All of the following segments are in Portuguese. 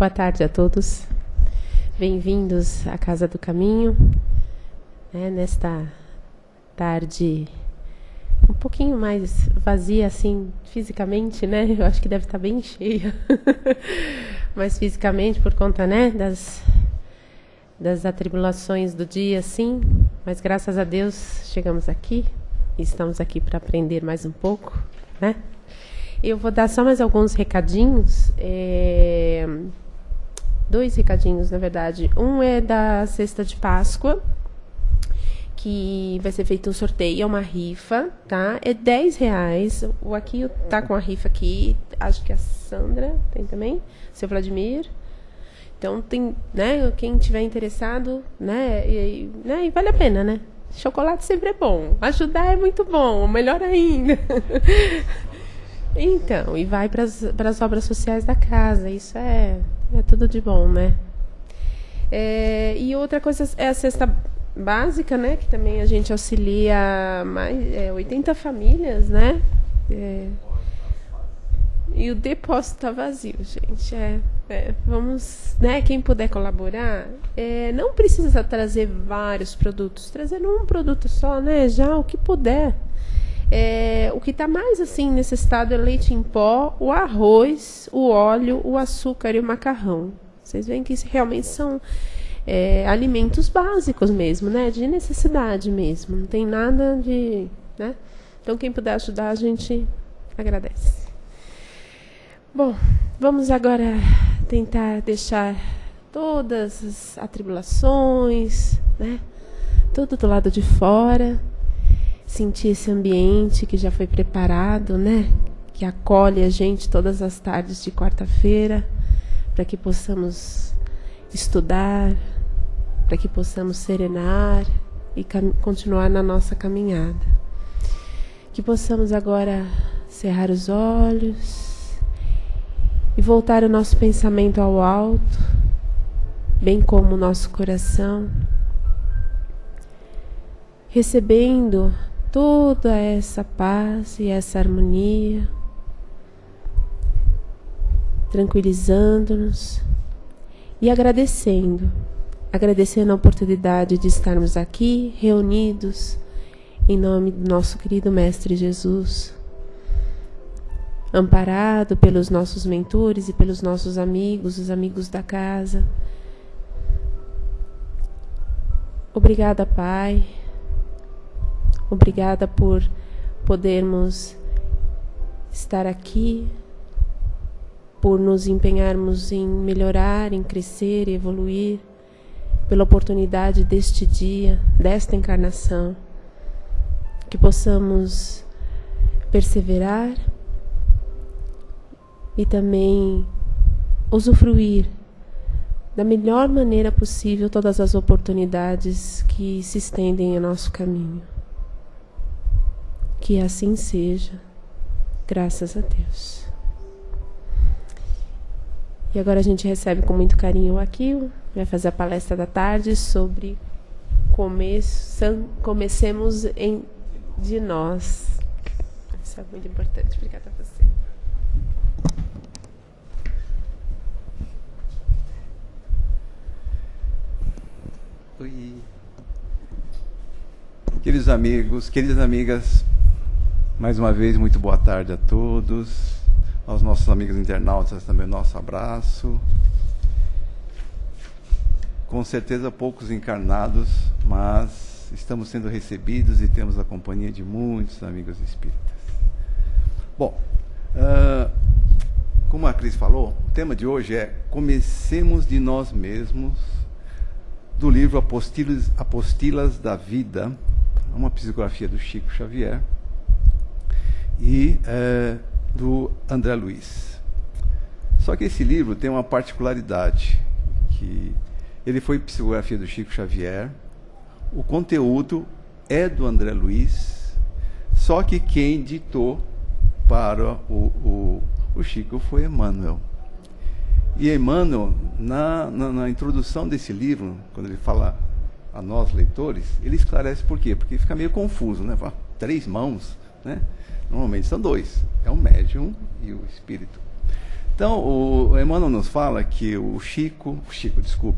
Boa tarde a todos. Bem-vindos à Casa do Caminho. Nesta tarde um pouquinho mais vazia, assim, fisicamente, né? Eu acho que deve estar bem cheia. Mas fisicamente, por conta, né, das atribulações do dia, sim. Mas graças a Deus chegamos aqui. E estamos aqui para aprender mais um pouco, né? Eu vou dar só mais alguns recadinhos. 2 recadinhos, na verdade. Um é da Cesta de Páscoa, que vai ser feito um sorteio, é uma rifa, tá? É R$10. O Aqui tá com a rifa aqui. Acho que a Sandra tem também. Seu Vladimir. Então, tem, né? Quem tiver interessado, né? E vale a pena, né? Chocolate sempre é bom. Ajudar é muito bom. Melhor ainda. Então, e vai para as obras sociais da casa. Isso é tudo de bom, né? E outra coisa é a cesta básica, né? Que também a gente auxilia 80 famílias, né? E o depósito está vazio, gente. Vamos, né? Quem puder colaborar, não precisa trazer vários produtos, trazendo um produto só, né? Já o que puder. O que está mais assim necessitado é leite em pó, o arroz, o óleo, o açúcar e o macarrão. Vocês veem que realmente são alimentos básicos mesmo, né? De necessidade mesmo. Não tem nada de, né? Então, quem puder ajudar, a gente agradece. Bom, vamos agora tentar deixar todas as atribulações, né? Tudo do lado de fora. Sentir esse ambiente que já foi preparado, né? Que acolhe a gente todas as tardes de quarta-feira, para que possamos estudar, para que possamos serenar e continuar na nossa caminhada. Que possamos agora cerrar os olhos e voltar o nosso pensamento ao alto, bem como o nosso coração, recebendo toda essa paz e essa harmonia, tranquilizando-nos e agradecendo a oportunidade de estarmos aqui reunidos em nome do nosso querido Mestre Jesus, amparado pelos nossos mentores e pelos nossos amigos, os amigos da casa. Obrigada, Pai. Obrigada por podermos estar aqui, por nos empenharmos em melhorar, em crescer e evoluir, pela oportunidade deste dia, desta encarnação, que possamos perseverar e também usufruir da melhor maneira possível todas as oportunidades que se estendem em nosso caminho. Que assim seja, graças a Deus. E agora a gente recebe com muito carinho o Aquil, vai fazer a palestra da tarde sobre comecemos de nós. Isso é muito importante. Obrigada a você. Oi. Queridos amigos, queridas amigas, mais uma vez, muito boa tarde a todos. Aos nossos amigos internautas também, nosso abraço. Com certeza poucos encarnados, mas estamos sendo recebidos e temos a companhia de muitos amigos espíritas. Bom, como a Cris falou, o tema de hoje é Comecemos de Nós Mesmos, do livro Apostilas da Vida, uma psicografia do Chico Xavier e do André Luiz. Só que esse livro tem uma particularidade, que ele foi psicografia do Chico Xavier, o conteúdo é do André Luiz, só que quem ditou para o Chico foi Emmanuel. E Emmanuel, na introdução desse livro, quando ele fala a nós leitores, ele esclarece por quê? Porque fica meio confuso, né? 3 mãos, né? Normalmente são 2, é o médium e o espírito. Então, o Emmanuel nos fala que o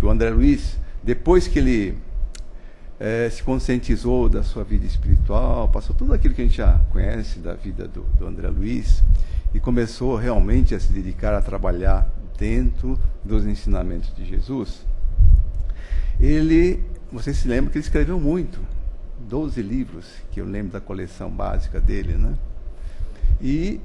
André Luiz, depois que ele se conscientizou da sua vida espiritual, passou tudo aquilo que a gente já conhece da vida do André Luiz, e começou realmente a se dedicar a trabalhar dentro dos ensinamentos de Jesus, você se lembra que ele escreveu muito, 12 livros, que eu lembro da coleção básica dele, né? E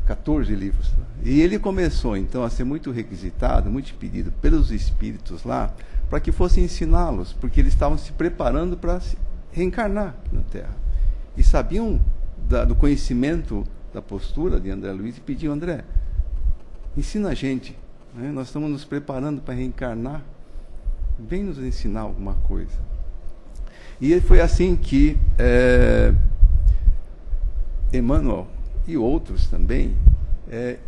14 livros. E ele começou, então, a ser muito requisitado, muito pedido pelos espíritos lá, para que fossem ensiná-los, porque eles estavam se preparando para se reencarnar na Terra. E sabiam do conhecimento da postura de André Luiz e pediam: André, ensina a gente, né? Nós estamos nos preparando para reencarnar, vem nos ensinar alguma coisa. E foi assim que Emmanuel e outros também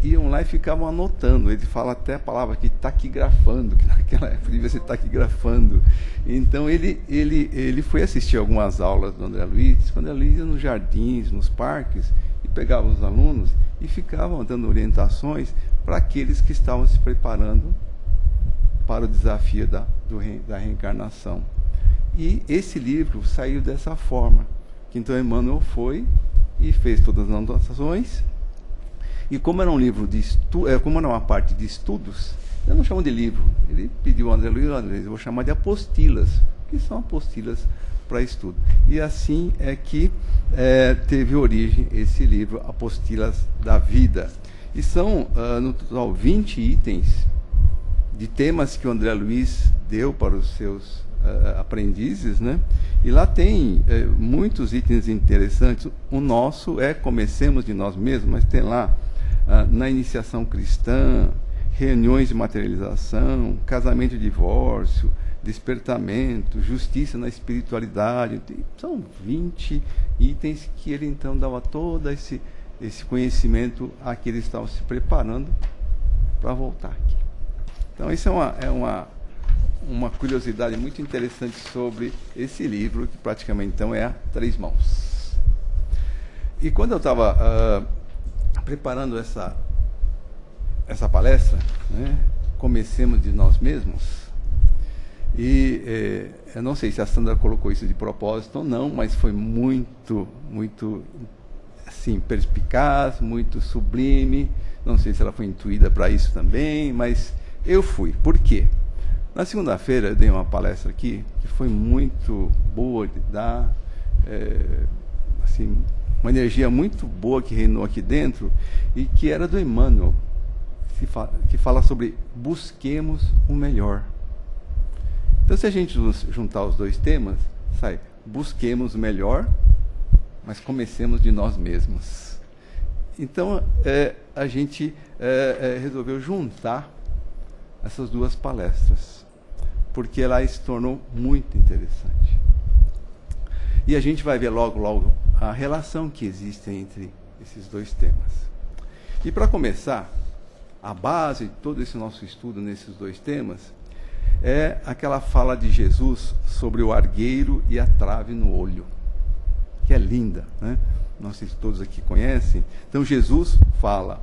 iam lá e ficavam anotando. Ele fala até a palavra aqui, taquigrafando, que naquela época devia ser taquigrafando. Então ele foi assistir algumas aulas do André Luiz, quando ele ia nos jardins, nos parques, e pegava os alunos e ficavam dando orientações para aqueles que estavam se preparando para o desafio da reencarnação. E esse livro saiu dessa forma, que então Emmanuel foi e fez todas as anotações. E como era um livro como era uma parte de estudos, eu não chamo de livro. Ele pediu ao André Luiz: eu vou chamar de apostilas, que são apostilas para estudo. E assim é que teve origem esse livro, Apostilas da Vida. E são, no total, 20 itens de temas que o André Luiz deu para os seus aprendizes, né? E lá tem muitos itens interessantes. O nosso Comecemos de Nós Mesmos, mas tem lá na iniciação cristã, reuniões de materialização, casamento e divórcio, despertamento, justiça na espiritualidade. São 20 itens que ele então dava todo esse conhecimento a que eles estavam se preparando para voltar aqui. Então isso é uma curiosidade muito interessante sobre esse livro, que praticamente então é a 3 mãos. E quando eu estava preparando essa palestra, né, Comecemos de Nós Mesmos, e eu não sei se a Sandra colocou isso de propósito ou não, mas foi muito, muito assim, perspicaz, muito sublime. Não sei se ela foi intuída para isso também, mas eu fui. Por quê? Na segunda-feira eu dei uma palestra aqui que foi muito boa de dar, assim, uma energia muito boa que reinou aqui dentro, e que era do Emmanuel, que fala sobre busquemos o melhor. Então, se a gente juntar os dois temas, sai busquemos o melhor, mas comecemos de nós mesmos. Então, a gente resolveu juntar essas duas palestras, porque ela se tornou muito interessante. E a gente vai ver logo a relação que existe entre esses dois temas. E para começar, a base de todo esse nosso estudo nesses dois temas é aquela fala de Jesus sobre o argueiro e a trave no olho, que é linda, né? Não sei se todos aqui conhecem. Então Jesus fala: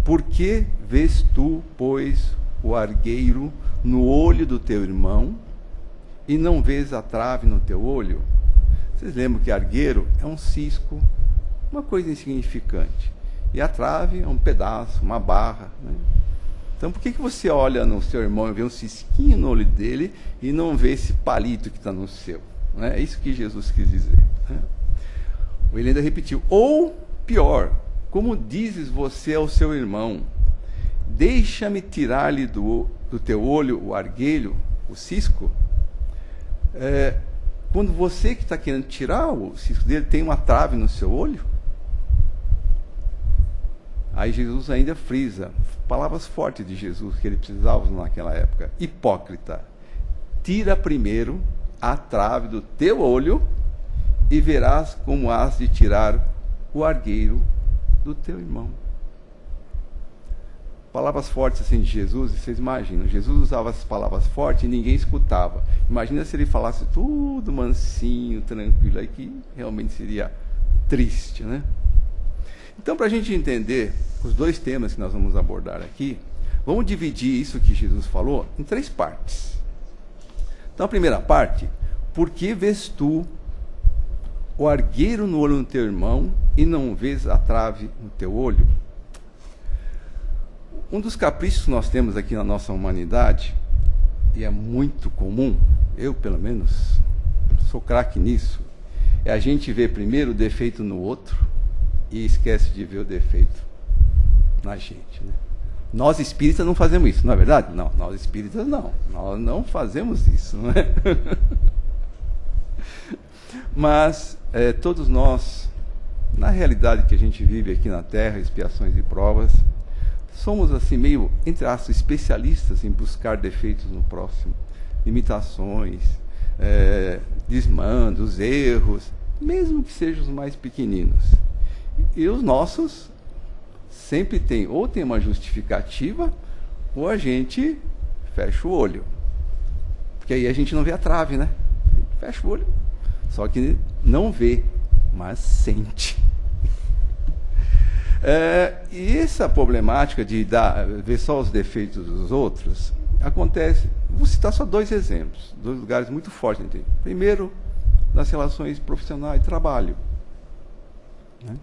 por que vês tu, pois, o argueiro no olho do teu irmão e não vês a trave no teu olho? Vocês lembram que argueiro é um cisco, uma coisa insignificante, e a trave é um pedaço, uma barra, né? Então, por que você olha no seu irmão e vê um cisquinho no olho dele e não vê esse palito que está no seu? É isso que Jesus quis dizer, né? Ele ainda repetiu: ou pior, como dizes você ao seu irmão, deixa-me tirar-lhe do teu olho o argueiro, o cisco, quando você que está querendo tirar o cisco dele tem uma trave no seu olho? Aí Jesus ainda frisa, palavras fortes de Jesus que ele precisava naquela época: hipócrita, tira primeiro a trave do teu olho e verás como has de tirar o argueiro do teu irmão. Palavras fortes assim de Jesus, e vocês imaginam, Jesus usava essas palavras fortes e ninguém escutava. Imagina se ele falasse tudo mansinho, tranquilo, aí que realmente seria triste, né? Então, para a gente entender os dois temas que nós vamos abordar aqui, vamos dividir isso que Jesus falou em 3 partes. Então, a primeira parte: por que vês tu o argueiro no olho do teu irmão e não vês a trave no teu olho? Um dos caprichos que nós temos aqui na nossa humanidade, e é muito comum, eu pelo menos sou craque nisso, é a gente ver primeiro o defeito no outro e esquece de ver o defeito na gente, né? Nós espíritas não fazemos isso, não é verdade? Não, nós espíritas não. Nós não fazemos isso, não é? Mas todos nós, na realidade que a gente vive aqui na Terra, expiações e provas, somos assim meio, entre aspas, especialistas em buscar defeitos no próximo, limitações, desmandos, erros, mesmo que sejam os mais pequeninos. E os nossos sempre tem, ou tem uma justificativa, ou a gente fecha o olho. Porque aí a gente não vê a trave, né? A gente fecha o olho, só que não vê, mas sente. E essa problemática de ver só os defeitos dos outros, acontece, vou citar só 2 exemplos, 2 lugares muito fortes. Primeiro, nas relações profissionais de trabalho, né?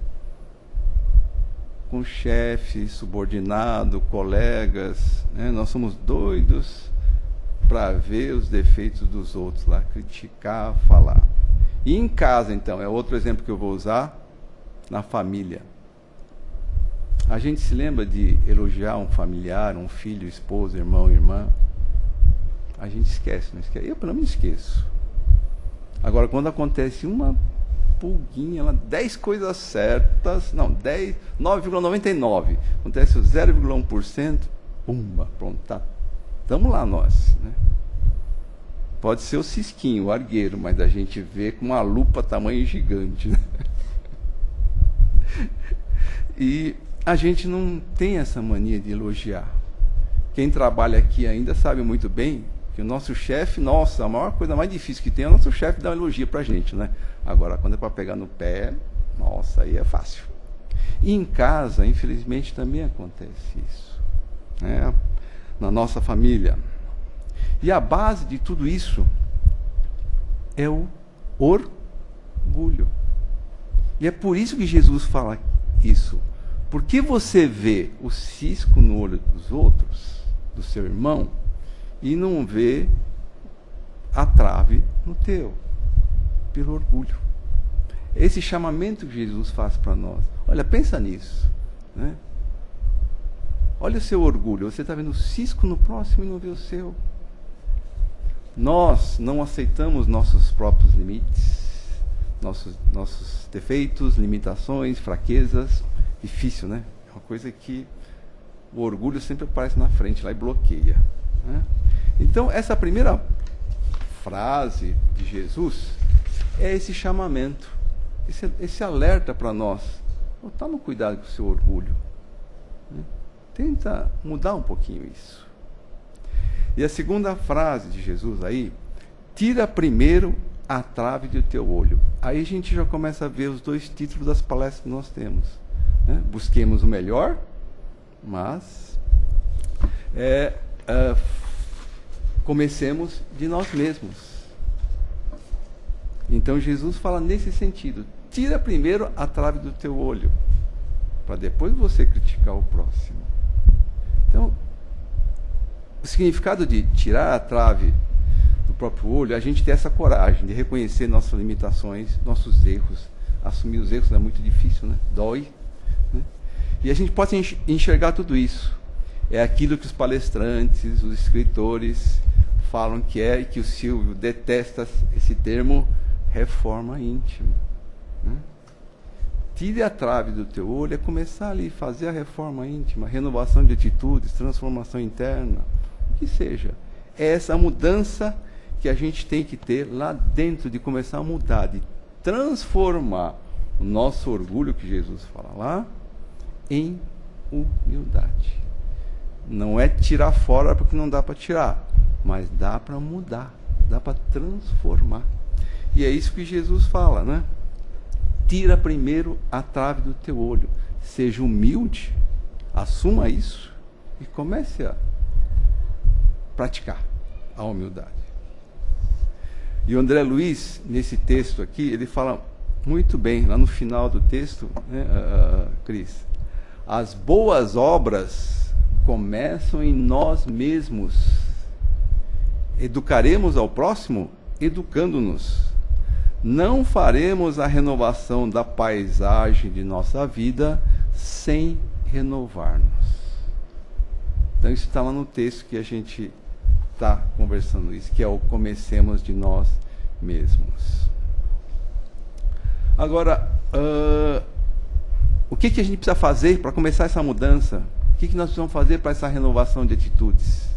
Com chefe, subordinado, colegas, né? Nós somos doidos para ver os defeitos dos outros lá, criticar, falar. E em casa, então, é outro exemplo que eu vou usar, na família. A gente se lembra de elogiar um familiar, um filho, esposa, irmão, irmã? A gente esquece, não esquece? Eu, pelo menos, esqueço. Agora, quando acontece uma pulguinha, 10 coisas certas, não, 9,99, acontece o 0,1%, pumba, pronto, estamos lá nós, né? Pode ser o cisquinho, o argueiro, mas a gente vê com uma lupa tamanho gigante, né? E a gente não tem essa mania de elogiar. Quem trabalha aqui ainda sabe muito bem que o nosso chefe, nossa, a maior coisa mais difícil que tem é o nosso chefe dar um elogio pra gente, né? Agora, quando é para pegar no pé, nossa, aí é fácil. E em casa, infelizmente, também acontece isso, né? Na nossa família. E a base de tudo isso é o orgulho. E é por isso que Jesus fala isso. Por que você vê o cisco no olho dos outros, do seu irmão, e não vê a trave no teu? Pelo orgulho. Esse chamamento que Jesus faz para nós. Olha, pensa nisso, né? Olha o seu orgulho. Você está vendo o cisco no próximo e não vê o seu. Nós não aceitamos nossos próprios limites, nossos defeitos, limitações, fraquezas. Difícil, né? É uma coisa que o orgulho sempre aparece na frente lá e bloqueia, né? Então, essa primeira frase de Jesus é esse chamamento, esse alerta para nós. Toma cuidado com o seu orgulho, né? Tenta mudar um pouquinho isso. E a segunda frase de Jesus aí: tira primeiro a trave do teu olho. Aí a gente já começa a ver os 2 títulos das palestras que nós temos, né? Busquemos o melhor, mas comecemos de nós mesmos. Então Jesus fala nesse sentido: tira primeiro a trave do teu olho, para depois você criticar o próximo. Então, o significado de tirar a trave do próprio olho, a gente ter essa coragem de reconhecer nossas limitações, nossos erros. Assumir os erros é muito difícil, né? Dói, né? E a gente pode enxergar tudo isso. É aquilo que os palestrantes, os escritores falam que é, e que o Silvio detesta esse termo, reforma íntima, né? Tire a trave do teu olho, é começar ali, fazer a reforma íntima, renovação de atitudes, transformação interna, o que seja. É essa mudança que a gente tem que ter lá dentro, de começar a mudar, de transformar o nosso orgulho, que Jesus fala lá, em humildade. Não é tirar fora porque não dá para tirar, mas dá para mudar, dá para transformar. E é isso que Jesus fala, né? Tira primeiro a trave do teu olho. seja humilde, assuma isso e comece a praticar a humildade. E o André Luiz, nesse texto aqui, ele fala muito bem, lá no final do texto, né, Cris? As boas obras começam em nós mesmos. Educaremos ao próximo educando-nos. Não faremos a renovação da paisagem de nossa vida sem renovar-nos. Então isso está lá no texto que a gente está conversando isso, que é o comecemos de nós mesmos. Agora, o que a gente precisa fazer para começar essa mudança? O que nós precisamos fazer para essa renovação de atitudes?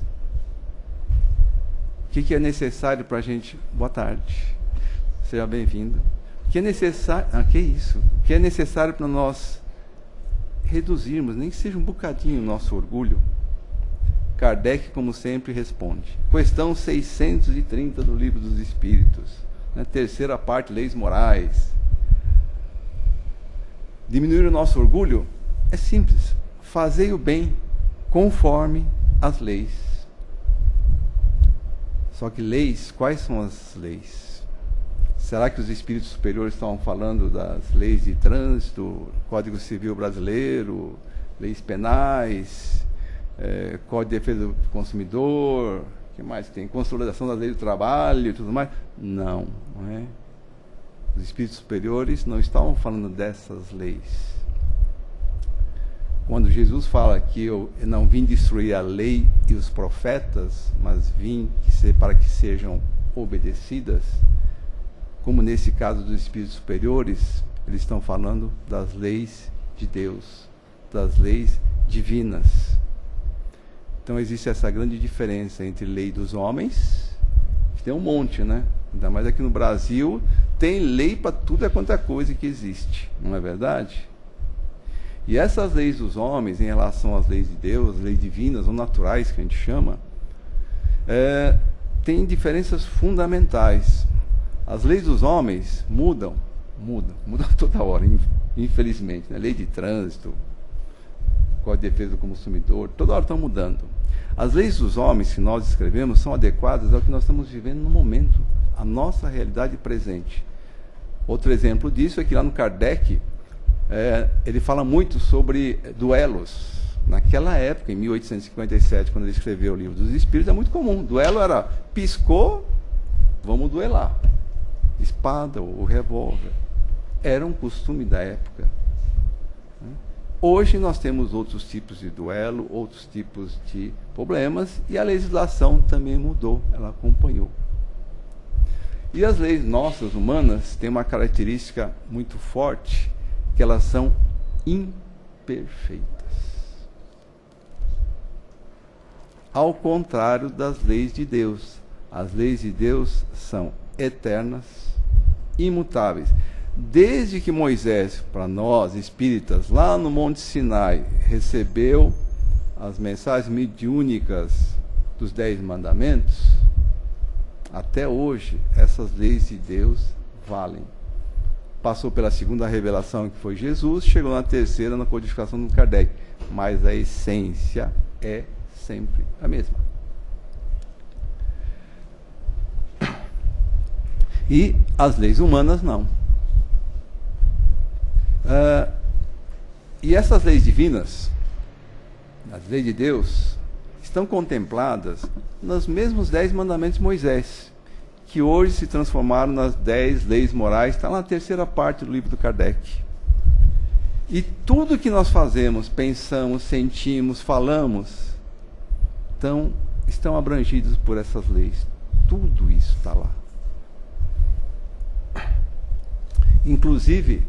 O que é necessário para a gente... Boa tarde. Seja bem-vindo. O que é necessário... que isso? O que é necessário para nós reduzirmos, nem que seja um bocadinho, o nosso orgulho? Kardec, como sempre, responde. Questão 630 do Livro dos Espíritos. Né? Terceira parte, leis morais. Diminuir o nosso orgulho é simples. Fazei o bem conforme as leis. Só que leis, quais são as leis? Será que os espíritos superiores estavam falando das leis de trânsito, Código Civil Brasileiro, leis penais, Código de Defesa do Consumidor, o que mais tem? Consolidação das leis do trabalho e tudo mais? Não, não é? Os espíritos superiores não estavam falando dessas leis. Quando Jesus fala que eu não vim destruir a lei e os profetas, mas vim para que sejam obedecidas, como nesse caso dos espíritos superiores, eles estão falando das leis de Deus, das leis divinas. Então existe essa grande diferença entre lei dos homens, que tem um monte, né? Ainda mais aqui no Brasil, tem lei para tudo quanto é coisa que existe, não é verdade? E essas leis dos homens, em relação às leis de Deus, leis divinas ou naturais, que a gente chama, tem diferenças fundamentais. As leis dos homens mudam toda hora, infelizmente. Né? Lei de trânsito, Código de Defesa do Consumidor, toda hora estão mudando. As leis dos homens que nós escrevemos são adequadas ao que nós estamos vivendo no momento, a nossa realidade presente. Outro exemplo disso é que lá no Kardec, ele fala muito sobre duelos. Naquela época, em 1857, quando ele escreveu o Livro dos Espíritos, é muito comum. Duelo era, piscou, vamos duelar. Espada ou revólver. Era um costume da época. Hoje nós temos outros tipos de duelo, outros tipos de problemas, e a legislação também mudou, ela acompanhou. E as leis nossas, humanas, têm uma característica muito forte, que elas são imperfeitas. Ao contrário das leis de Deus. As leis de Deus são eternas, imutáveis. Desde que Moisés, para nós espíritas, lá no Monte Sinai, recebeu as mensagens mediúnicas dos 10 mandamentos, até hoje, essas leis de Deus valem. Passou pela segunda revelação, que foi Jesus, chegou na terceira, na codificação do Kardec. Mas a essência é sempre a mesma. E as leis humanas não. E essas leis divinas, as leis de Deus, estão contempladas nos mesmos 10 mandamentos de Moisés, que hoje se transformaram nas 10 leis morais, está na terceira parte do livro do Kardec. E tudo que nós fazemos, pensamos, sentimos, falamos, estão abrangidos por essas leis. Tudo isso está lá. Inclusive,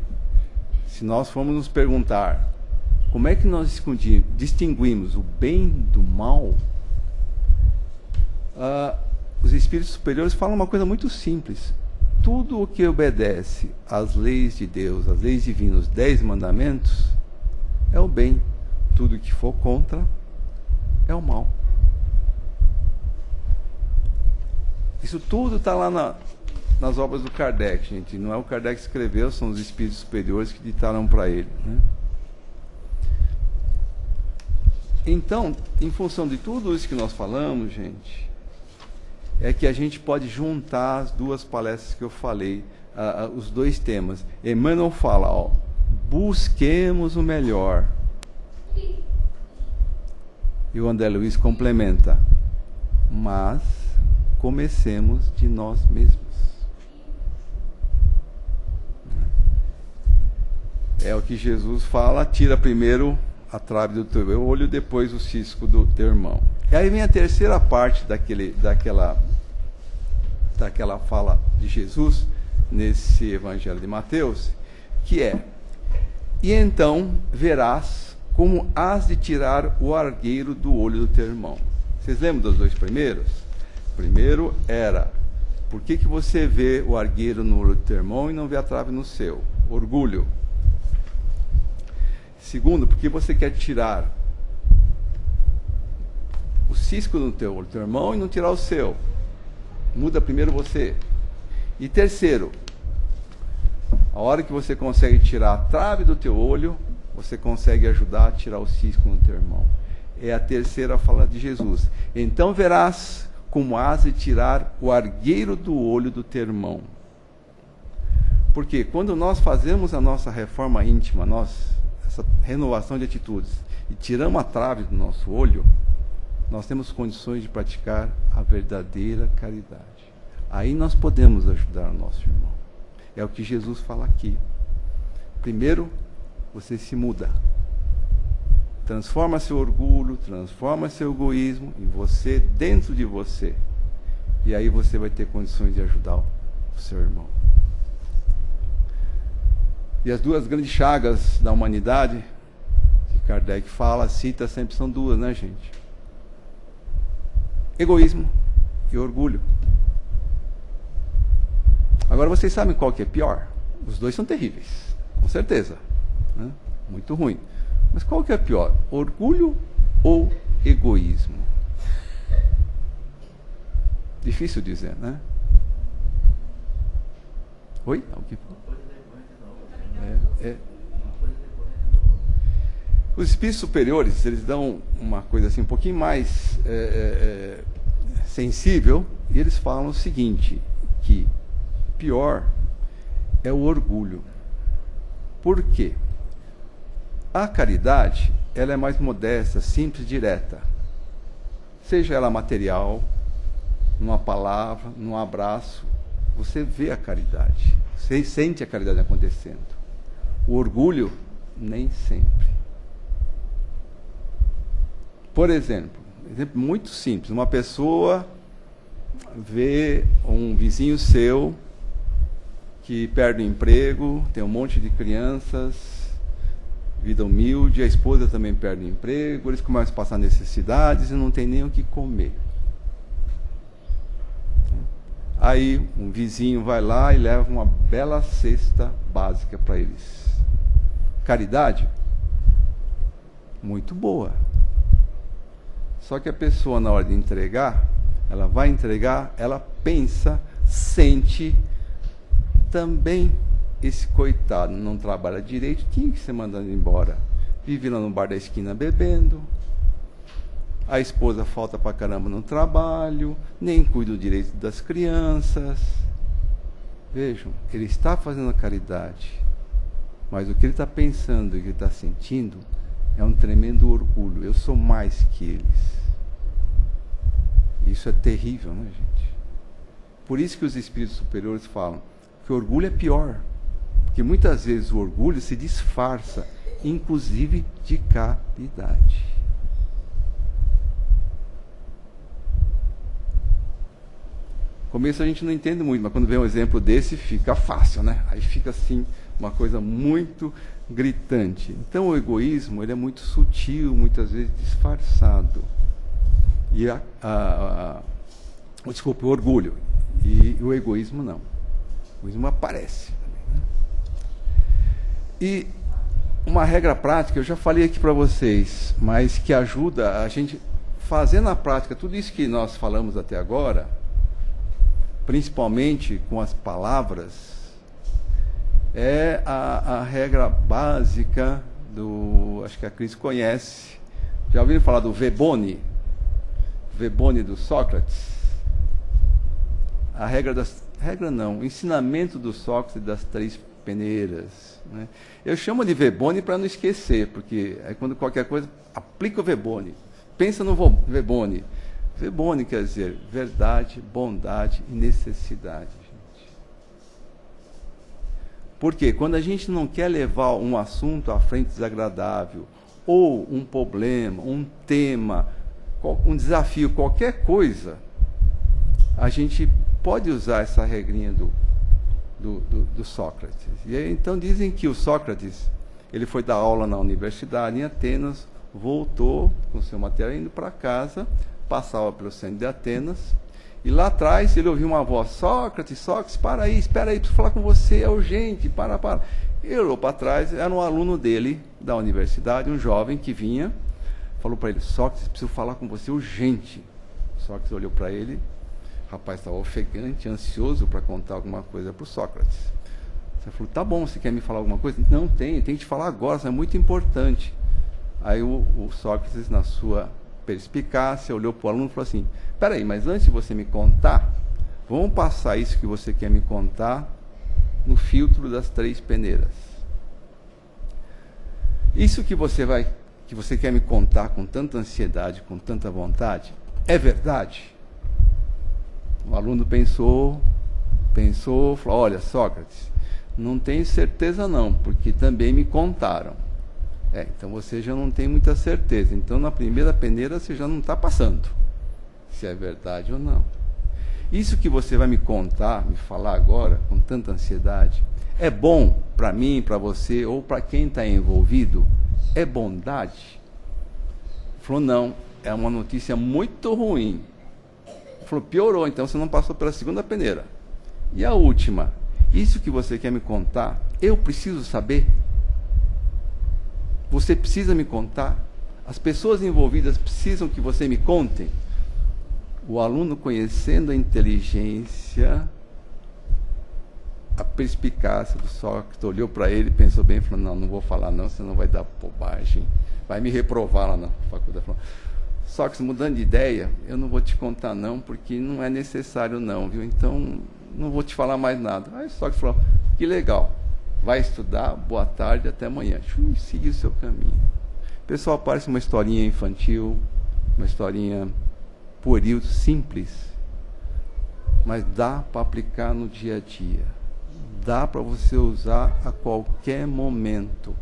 se nós formos nos perguntar como é que nós distinguimos o bem do mal, os espíritos superiores falam uma coisa muito simples. Tudo o que obedece às leis de Deus, às leis divinas, os 10 mandamentos, é o bem. Tudo que for contra é o mal. Isso tudo está lá nas obras do Kardec, gente. Não é o Kardec que escreveu, são os espíritos superiores que ditaram para ele, né? Então, em função de tudo isso que nós falamos, gente, é que a gente pode juntar as duas palestras que eu falei, os dois temas. Emmanuel fala, ó, busquemos o melhor. E o André Luiz complementa, mas comecemos de nós mesmos. É o que Jesus fala, tira primeiro a trave do teu olho, depois o cisco do teu irmão. E aí vem a terceira parte daquela fala de Jesus, nesse Evangelho de Mateus, que é, e então verás como has de tirar o argueiro do olho do teu irmão. Vocês lembram dos dois primeiros? Primeiro era, por que você vê o argueiro no olho do teu irmão e não vê a trave no seu? Orgulho. Segundo, porque você quer tirar o cisco no teu olho do teu irmão e não tirar o seu. Muda primeiro você. E terceiro, a hora que você consegue tirar a trave do teu olho, você consegue ajudar a tirar o cisco no teu irmão. É a terceira fala de Jesus. Então verás como has de tirar o argueiro do olho do teu irmão. Porque quando nós fazemos a nossa reforma íntima, essa renovação de atitudes, e tiramos a trave do nosso olho, nós temos condições de praticar a verdadeira caridade. Aí nós podemos ajudar o nosso irmão. É o que Jesus fala aqui. Primeiro, você se muda. Transforma seu orgulho, transforma seu egoísmo em você, dentro de você. E aí você vai ter condições de ajudar o seu irmão. E as duas grandes chagas da humanidade, que Kardec fala, cita, sempre são duas, né, gente? Egoísmo e orgulho. Agora vocês sabem qual que é pior? Os dois são terríveis, com certeza, né? Muito ruim. Mas qual que é pior? Orgulho ou egoísmo? Difícil dizer, né? Oi? Alguém falou? Os espíritos superiores, eles dão uma coisa assim um pouquinho mais sensível, e eles falam o seguinte, que pior é o orgulho. Por quê? A caridade, ela é mais modesta, simples, direta. Seja ela material, numa palavra, num abraço, você vê a caridade, você sente a caridade acontecendo. O orgulho, nem sempre. Por exemplo muito simples, uma pessoa vê um vizinho seu que perde o emprego, tem um monte de crianças, vida humilde, a esposa também perde o emprego, eles começam a passar necessidades e não tem nem o que comer. Aí um vizinho vai lá e leva uma bela cesta básica para eles. Caridade? Muito boa. Só que a pessoa, na hora de entregar, ela vai entregar, ela pensa, sente, também esse coitado não trabalha direito, tinha que ser mandado embora. Vive lá no bar da esquina bebendo, a esposa falta pra caramba no trabalho, nem cuida direito das crianças. Vejam, ele está fazendo a caridade, mas o que ele está pensando e o que ele está sentindo é um tremendo orgulho. Eu sou mais que eles. Isso é terrível, né, gente? Por isso que os espíritos superiores falam que o orgulho é pior, porque muitas vezes o orgulho se disfarça, inclusive de caridade. No começo a gente não entende muito, mas quando vem um exemplo desse, fica fácil, né? Aí fica assim, uma coisa muito gritante. Então o egoísmo, ele é muito sutil, muitas vezes disfarçado. E desculpa, o orgulho. E o egoísmo não. O egoísmo aparece. Né? E uma regra prática, eu já falei aqui para vocês, mas que ajuda a gente fazer na prática tudo isso que nós falamos até agora, principalmente com as palavras, é a regra básica acho que a Cris conhece, Já ouviram falar do Vebone? Vebone do Sócrates? O ensinamento do Sócrates das 3 peneiras. Né? Eu chamo de Vebone para não esquecer, porque aí quando qualquer coisa, aplica o Vebone. Pensa no Vebone. Vebone quer dizer verdade, bondade e necessidade. Gente. Porque quando a gente não quer levar um assunto à frente desagradável, ou um problema, um tema, um desafio, qualquer coisa, a gente pode usar essa regrinha do Sócrates. E aí, então dizem que o Sócrates, ele foi dar aula na universidade em Atenas, voltou com seu material indo para casa, passava pelo centro de Atenas, e lá atrás ele ouviu uma voz: Sócrates, Sócrates, para aí, espera aí, preciso falar com você, é urgente, para. Ele olhou para trás, era um aluno dele, da universidade, um jovem que vinha, falou para ele: Sócrates, preciso falar com você urgente. Sócrates olhou para ele, o rapaz estava ofegante, ansioso para contar alguma coisa para o Sócrates. Você falou: tá bom, você quer me falar alguma coisa? Não, tenho que te falar agora, isso é muito importante. Aí o Sócrates, na sua perspicácia, olhou para o aluno e falou assim: espera aí, mas antes de você me contar, vamos passar isso que você quer me contar no filtro das 3 peneiras. Isso que você quer me contar com tanta ansiedade, com tanta vontade, é verdade? O aluno pensou, falou: olha, Sócrates, não tenho certeza não, porque também me contaram. Então você já não tem muita certeza. Então na primeira peneira você já não está passando se é verdade ou não. Isso que você vai me contar, me falar agora, com tanta ansiedade, é bom para mim, para você, ou para quem está envolvido? É bondade? Ele falou: não, é uma notícia muito ruim. Ele falou: piorou, então você não passou pela segunda peneira. E a última: isso que você quer me contar, eu preciso saber? Você precisa me contar? As pessoas envolvidas precisam que você me conte? O aluno, conhecendo a inteligência, a perspicácia do Sócrates, olhou para ele, pensou bem e falou: não vou falar não, senão vai dar bobagem, vai me reprovar lá na faculdade. Falou: Sócrates, mudando de ideia, eu não vou te contar não, porque não é necessário não, viu? Então, não vou te falar mais nada. Aí Sócrates falou: que legal, vai estudar, boa tarde, até amanhã. E seguiu o seu caminho. Pessoal, parece uma historinha infantil, uma historinha pueril, simples, mas dá para aplicar no dia a dia. Dá para você usar a qualquer momento.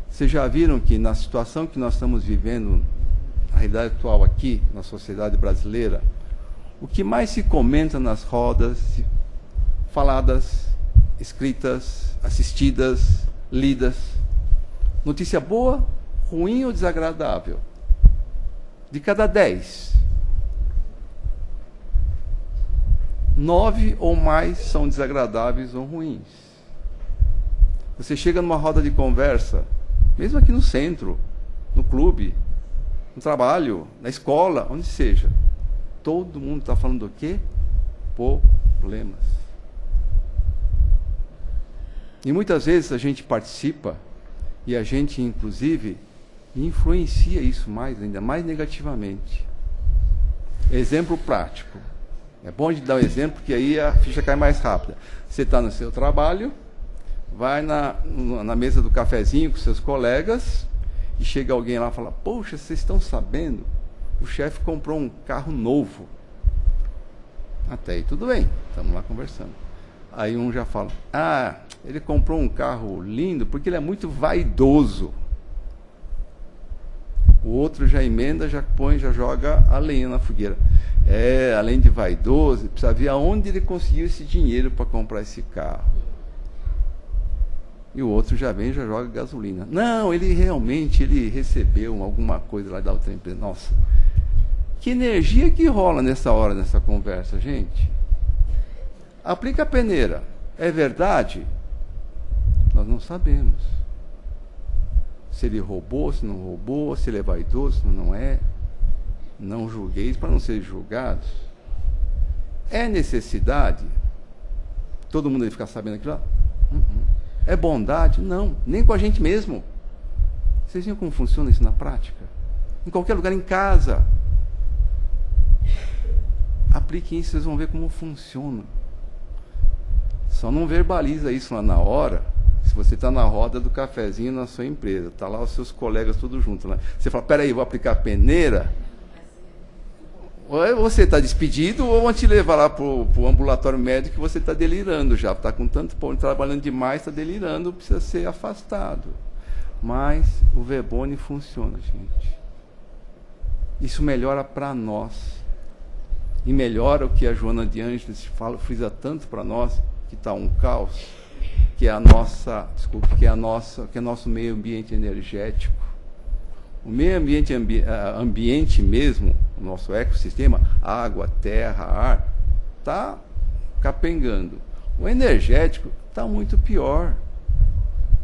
Vocês já viram que na situação que nós estamos vivendo, na realidade atual aqui, na sociedade brasileira, o que mais se comenta nas rodas, faladas, escritas, assistidas, lidas, notícia boa, ruim ou desagradável? De cada 10, 9 ou mais são desagradáveis ou ruins. Você chega numa roda de conversa, mesmo aqui no centro, no clube, no trabalho, na escola, onde seja, todo mundo está falando do quê? Problemas. E muitas vezes a gente participa e a gente, inclusive, influencia isso ainda mais negativamente. Exemplo prático. É bom de dar um exemplo, porque aí a ficha cai mais rápida. Você está no seu trabalho, vai na mesa do cafezinho com seus colegas, e chega alguém lá e fala: poxa, vocês estão sabendo? O chefe comprou um carro novo. Até aí tudo bem, estamos lá conversando. Aí um já fala: ele comprou um carro lindo porque ele é muito vaidoso. O outro já emenda, já joga a lenha na fogueira. Além de vaidoso, precisa ver aonde ele conseguiu esse dinheiro para comprar esse carro. E o outro já joga gasolina. Não, ele recebeu alguma coisa lá da outra empresa. Nossa, que energia que rola nessa hora, nessa conversa, gente. Aplica a peneira. É verdade? Nós não sabemos. Se ele roubou, se não roubou, se ele é vaidoso, se não é. Não julgueis para não ser julgados. É necessidade? Todo mundo ficar sabendo aquilo lá? É bondade? Não, nem com a gente mesmo. Vocês viram como funciona isso na prática? Em qualquer lugar, em casa. Apliquem isso, vocês vão ver como funciona. Só não verbaliza isso lá na hora, se você está na roda do cafezinho na sua empresa. Está lá os seus colegas tudo junto. Lá. Você fala, peraí, vou aplicar a peneira. Ou você está despedido, ou vão te levar lá para o ambulatório médico que você está delirando já. Está com tanto povo trabalhando demais, está delirando, precisa ser afastado. Mas o Verbone funciona, gente. Isso melhora para nós. E melhora o que a Joana de Ângeles frisa tanto para nós, que está um caos, que é nosso meio ambiente energético. O meio ambiente, ambiente mesmo, o nosso ecossistema, água, terra, ar, está capengando. O energético está muito pior.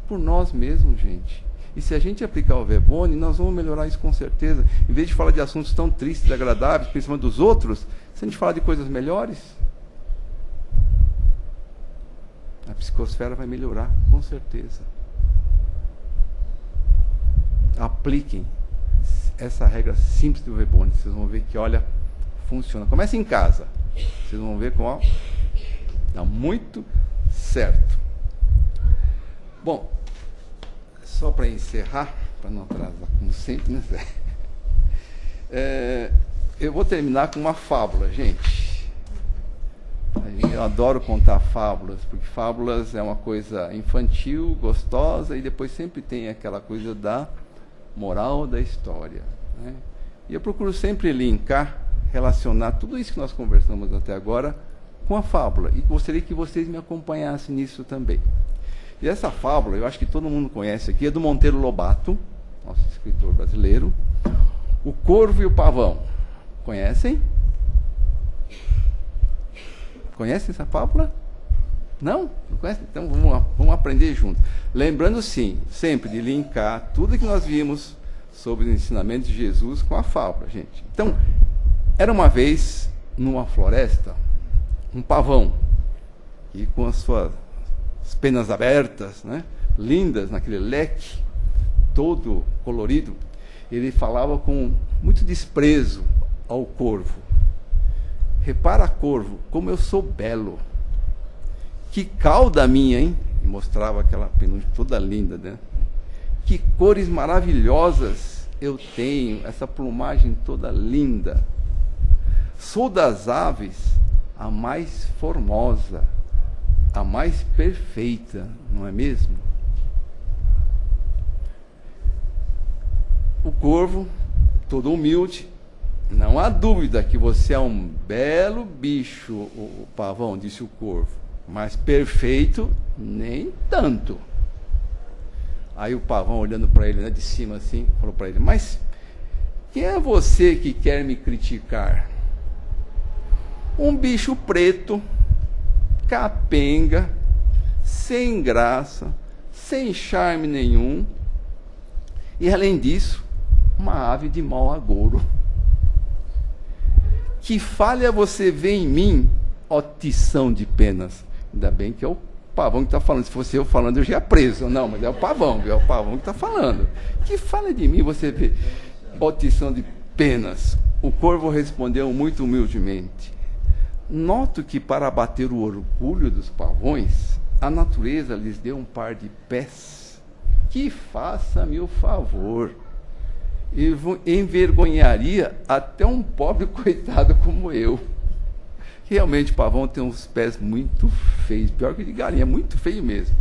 Por nós mesmos, gente. E se a gente aplicar o Verbone, nós vamos melhorar isso com certeza. Em vez de falar de assuntos tão tristes, agradáveis, principalmente dos outros, se a gente falar de coisas melhores, a psicosfera vai melhorar, com certeza. Apliquem essa regra simples do Verbone. Vocês vão ver que, olha, funciona. Comece em casa. Vocês vão ver como dá muito certo. Bom, só para encerrar, para não atrasar, como sempre, né? Eu vou terminar com uma fábula, gente. Eu adoro contar fábulas, porque fábulas é uma coisa infantil, gostosa, e depois sempre tem aquela coisa da moral da história, né? E eu procuro sempre linkar, relacionar tudo isso que nós conversamos até agora com a fábula. E gostaria que vocês me acompanhassem nisso também. E essa fábula, eu acho que todo mundo conhece aqui, é do Monteiro Lobato, nosso escritor brasileiro. O Corvo e o Pavão. Conhecem? Conhecem essa fábula? Não? Não conhecem? Então vamos aprender juntos. Lembrando, sim, sempre de linkar tudo que nós vimos sobre os ensinamentos de Jesus com a fábula, gente. Então, era uma vez, numa floresta, um pavão, e com as suas penas abertas, né, lindas, naquele leque todo colorido, ele falava com muito desprezo ao corvo. Repara, corvo, como eu sou belo. Que cauda minha, hein? E mostrava aquela penugem toda linda, né? Que cores maravilhosas eu tenho, essa plumagem toda linda. Sou das aves a mais formosa, a mais perfeita, não é mesmo? O corvo, todo humilde, não há dúvida que você é um belo bicho, o pavão, disse o corvo, mas perfeito, nem tanto. Aí o pavão, olhando para ele, né, de cima assim, falou para ele, mas quem é você que quer me criticar? Um bicho preto, capenga, sem graça, sem charme nenhum, e além disso, uma ave de mau agouro. Que falha você vê em mim, ó tição de penas. Ainda bem que é o pavão que está falando. Se fosse eu falando, eu já ia preso. Não, mas é o pavão, viu? É o pavão que está falando. Que falha de mim você vê, ó tição de penas. O corvo respondeu muito humildemente. Noto que para abater o orgulho dos pavões, a natureza lhes deu um par de pés. Que faça-me o favor. E envergonharia até um pobre coitado como eu. Realmente o pavão tem uns pés muito feios, pior que de galinha, muito feio mesmo.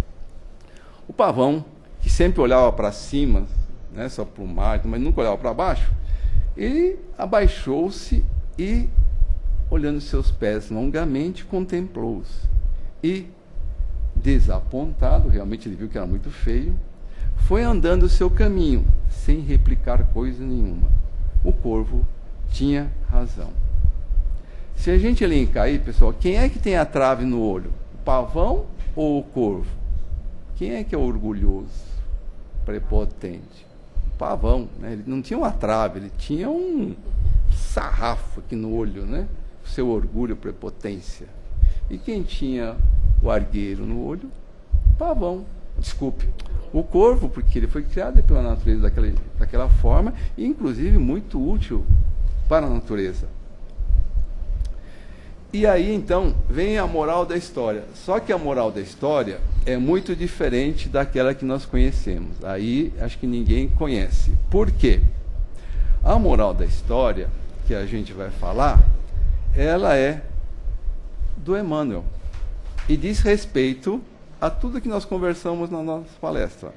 O pavão, que sempre olhava para cima, né, só para o mar, mas nunca olhava para baixo, ele abaixou-se e, olhando seus pés longamente, contemplou-os. E, desapontado, realmente ele viu que era muito feio, foi andando o seu caminho, sem replicar coisa nenhuma. O corvo tinha razão. Se a gente elencar aí, pessoal, quem é que tem a trave no olho? O pavão ou o corvo? Quem é que é orgulhoso, prepotente? O pavão, né? Ele não tinha uma trave, ele tinha um sarrafo aqui no olho, né? O seu orgulho, prepotência. E quem tinha o argueiro no olho? O pavão. Desculpe, O corvo, porque ele foi criado pela natureza daquela forma, e inclusive muito útil para a natureza. E aí, então, vem a moral da história. Só que a moral da história é muito diferente daquela que nós conhecemos. Aí, acho que ninguém conhece. Por quê? A moral da história, que a gente vai falar, ela é do Emmanuel. E diz respeito a tudo que nós conversamos na nossa palestra.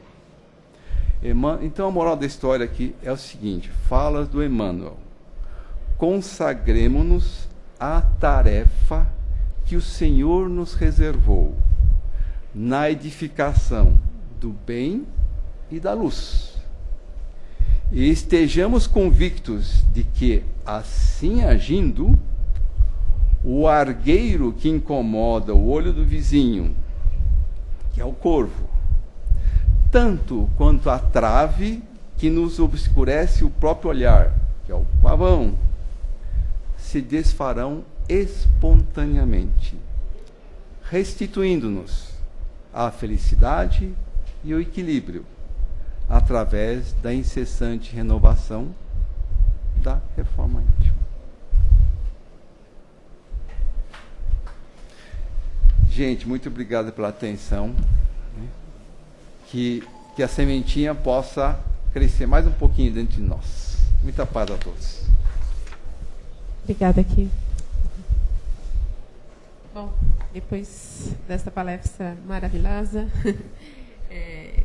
Então, a moral da história aqui é o seguinte, falas do Emmanuel. Consagremo-nos a tarefa que o Senhor nos reservou na edificação do bem e da luz. E estejamos convictos de que, assim agindo, o argueiro que incomoda o olho do vizinho, que é o corvo, tanto quanto a trave que nos obscurece o próprio olhar, que é o pavão, se desfarão espontaneamente, restituindo-nos a felicidade e o equilíbrio, através da incessante renovação da reforma íntima. Gente, muito obrigado pela atenção. Que a sementinha possa crescer mais um pouquinho dentro de nós. Muita paz a todos. Obrigada aqui. Bom, depois desta palestra maravilhosa, é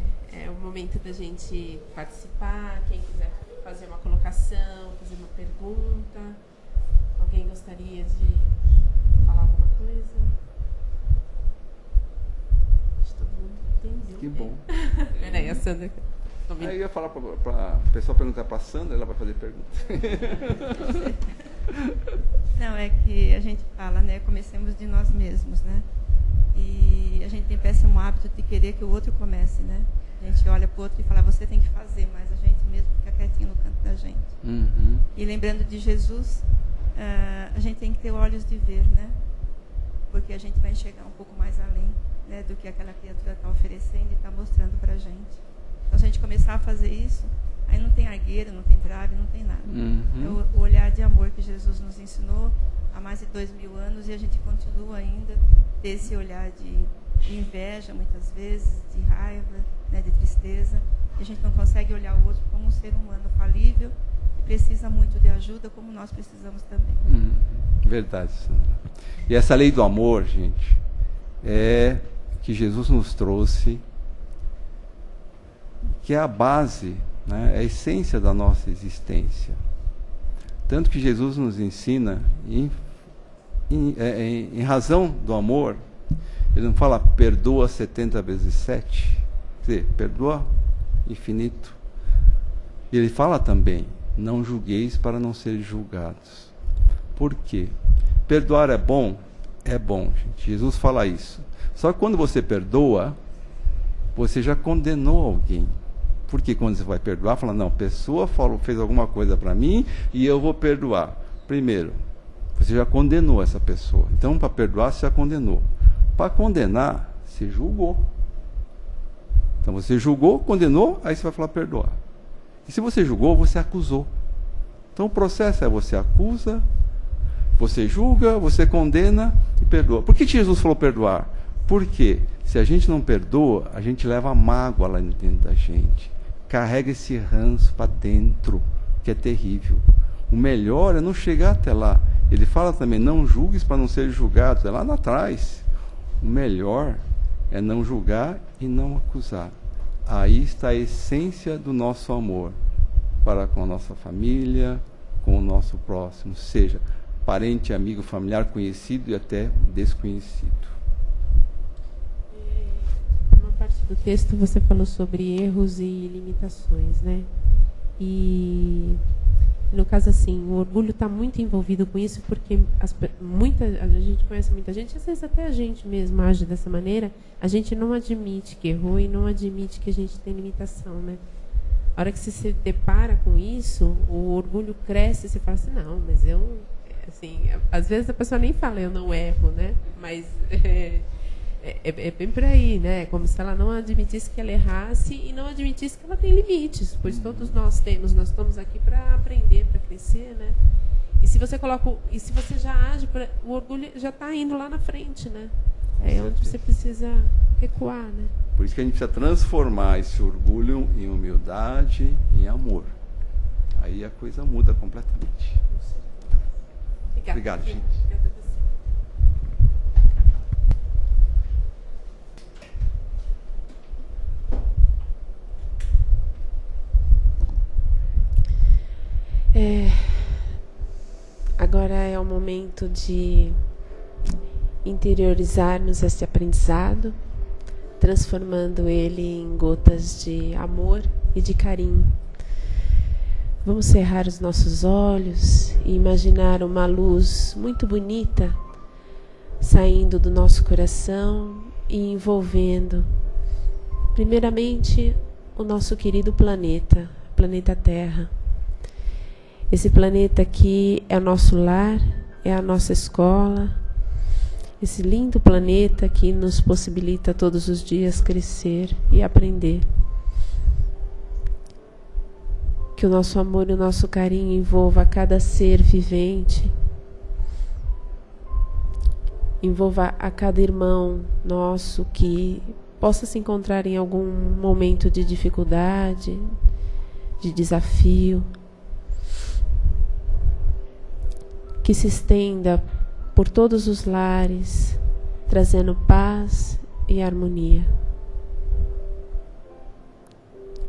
o momento da gente participar. Quem quiser fazer uma colocação, fazer uma pergunta. Alguém gostaria de falar alguma coisa? Acho que todo mundo entendeu. Que bom. Peraí, a Sandra... Aí eu ia falar para o pessoal perguntar para a Sandra, ela vai fazer pergunta. Não, é que a gente fala, né? Comecemos de nós mesmos, né? E a gente tem péssimo hábito de querer que o outro comece, né? A gente olha para o outro e fala, você tem que fazer, mas a gente mesmo fica quietinho no canto da gente. Uhum. E lembrando de Jesus, a gente tem que ter olhos de ver, né? Porque a gente vai enxergar um pouco mais além, né, do que aquela criatura está oferecendo e está mostrando para a gente. Então, se a gente começar a fazer isso, aí não tem argueira, não tem trave, não tem nada. Uhum. É o olhar de amor que Jesus nos ensinou há mais de 2000 anos e a gente continua ainda ter esse olhar de inveja, muitas vezes, de raiva, né, de tristeza. E a gente não consegue olhar o outro como um ser humano falível e precisa muito de ajuda, como nós precisamos também. Verdade, Sandra. E essa lei do amor, gente, é que Jesus nos trouxe, que é a base, né, é a essência da nossa existência. Tanto que Jesus nos ensina, em razão do amor, ele não fala perdoa 70 vezes 7, quer dizer, perdoa infinito. E ele fala também, não julgueis para não ser julgados. Por quê? Perdoar é bom? É bom, gente. Jesus fala isso. Só que quando você perdoa, você já condenou alguém. Porque quando você vai perdoar, fala, não, a pessoa fez alguma coisa para mim e eu vou perdoar. Primeiro, você já condenou essa pessoa. Então, para perdoar, você já condenou. Para condenar, você julgou. Então, você julgou, condenou, aí você vai falar perdoar. E se você julgou, você acusou. Então, o processo é você acusa, você julga, você condena e perdoa. Por que Jesus falou perdoar? Porque se a gente não perdoa, a gente leva a mágoa lá dentro da gente. Carrega esse ranço para dentro, que é terrível. O melhor é não chegar até lá. Ele fala também, não julgues para não ser julgado. É lá atrás. O melhor é não julgar e não acusar. Aí está a essência do nosso amor para com a nossa família, com o nosso próximo, seja parente, amigo, familiar, conhecido e até desconhecido. Uma parte do texto você falou sobre erros e limitações, né? E no caso assim, o orgulho está muito envolvido com isso porque a gente conhece muita gente, às vezes até a gente mesmo age dessa maneira, a gente não admite que errou e não admite que a gente tem limitação, né? A hora que você se depara com isso, o orgulho cresce e você fala assim, não, mas eu... Assim, às vezes a pessoa nem fala, eu não erro, né? Mas É bem por aí, né? Como se ela não admitisse que ela errasse e não admitisse que ela tem limites, pois todos nós temos. Nós estamos aqui para aprender, para crescer, né? E se você já age, o orgulho já está indo lá na frente, né? É onde você precisa recuar, né? Por isso que a gente precisa transformar esse orgulho em humildade, em amor. Aí a coisa muda completamente. Obrigado, gente. Obrigada a você. Agora é o momento de interiorizarmos esse aprendizado, transformando ele em gotas de amor e de carinho. Vamos cerrar os nossos olhos e imaginar uma luz muito bonita saindo do nosso coração e envolvendo, primeiramente, o nosso querido planeta Terra. Esse planeta aqui é o nosso lar, é a nossa escola, esse lindo planeta que nos possibilita todos os dias crescer e aprender. Que o nosso amor e o nosso carinho envolva cada ser vivente, envolva a cada irmão nosso que possa se encontrar em algum momento de dificuldade, de desafio, que se estenda por todos os lares, trazendo paz e harmonia.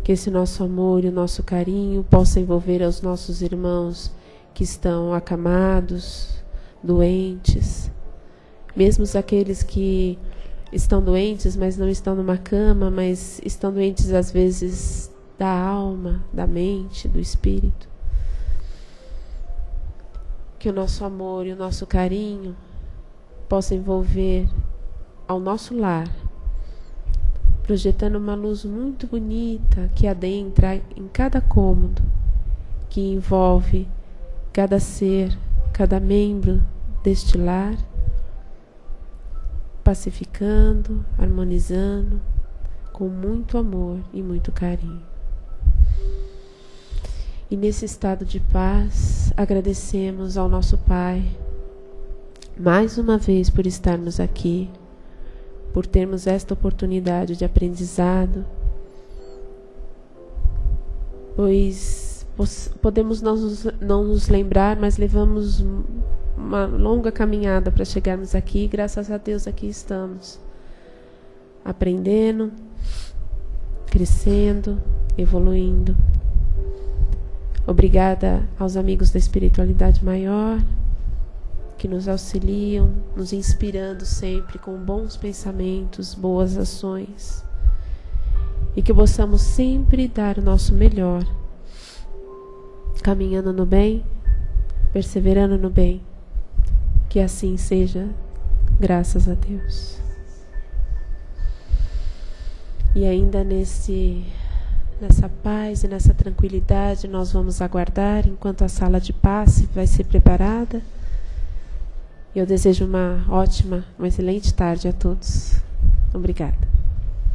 Que esse nosso amor e o nosso carinho possa envolver aos nossos irmãos que estão acamados, doentes, mesmo aqueles que estão doentes, mas não estão numa cama, mas estão doentes às vezes da alma, da mente, do espírito. Que o nosso amor e o nosso carinho possam envolver ao nosso lar, projetando uma luz muito bonita que adentra em cada cômodo, que envolve cada ser, cada membro deste lar, pacificando, harmonizando, com muito amor e muito carinho. E nesse estado de paz, agradecemos ao nosso Pai, mais uma vez por estarmos aqui, por termos esta oportunidade de aprendizado, pois podemos não nos lembrar, mas levamos uma longa caminhada para chegarmos aqui, e graças a Deus aqui estamos, aprendendo, crescendo, evoluindo. Obrigada aos amigos da espiritualidade maior, que nos auxiliam, nos inspirando sempre com bons pensamentos, boas ações, e que possamos sempre dar o nosso melhor, caminhando no bem, perseverando no bem. Que assim seja, graças a Deus. E ainda nessa paz e nessa tranquilidade, nós vamos aguardar enquanto a sala de passe vai ser preparada. Eu desejo uma excelente tarde a todos. Obrigada.